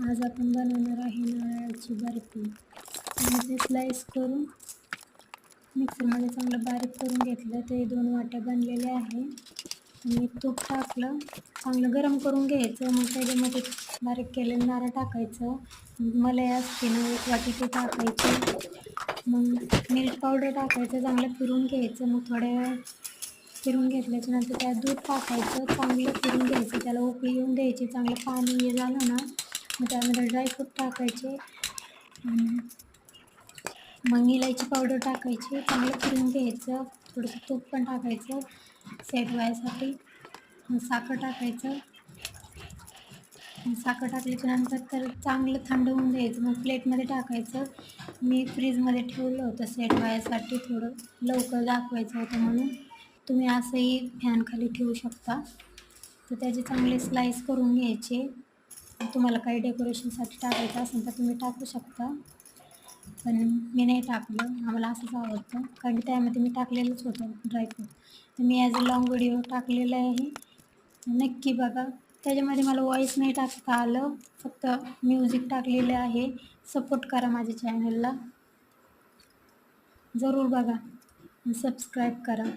आज आपण बनवणार आहे नारळाची बर्फी. ते स्लाइस करून मिक्सरमध्ये चांगलं बारीक करून घेतलं. ते 2 वाट्या बनलेले आहे आणि तूप टाकलं, चांगलं गरम करून घ्यायचं. मग त्याच्यामध्ये बारीक केलेलं नारळ टाकायचं. मलाई असते ना 1 वाटी ते टाकायची. मग मिल्क पावडर टाकायचं, चांगलं फिरून घ्यायचं. मग थोड्या वेळ फिरून घेतल्याच्या नंतर त्यात दूध टाकायचं, चांगलं फिरून घ्यायचं, त्याला उकळी येऊन द्यायची. चांगलं पाणी हे झालं ना, मग त्यामध्ये ड्रायफ्रूट टाकायचे. मग इलायची पावडर टाकायची, चांगलं फिरून घ्यायचं. थोडंसं तूप पण टाकायचं सेट व्हायसाठी. मग साखर टाकायचं. साखर टाकल्याच्या नंतर तर चांगलं थंड होऊन द्यायचं. मग प्लेटमध्ये टाकायचं. मी फ्रीजमध्ये ठेवलं होतं सेट व्हायसाठी, थोडं लवकर दाखवायचं होतं म्हणून. तुम्ही असंही फॅनखाली ठेवू शकता. तर त्याचे चांगले स्लाइस करून घ्यायचे. तुम्हाला काही डेकोरेशनसाठी टाकायचं असेल तर तुम्ही टाकू शकता, पण मी नाही टाकलं. आम्हाला असंच आवडतं, कारण की त्यामध्ये मी टाकलेलंच होतं ड्रायफ्रूट. तर मी ॲज अ लाँग व्हिडिओ टाकलेला आहे, नक्की बघा. त्याच्यामध्ये मला व्हॉईस नाही टाकता आलं, फक्त म्युझिक टाकलेलं आहे. सपोर्ट करा माझ्या चॅनलला, जरूर बघा, सबस्क्राईब करा.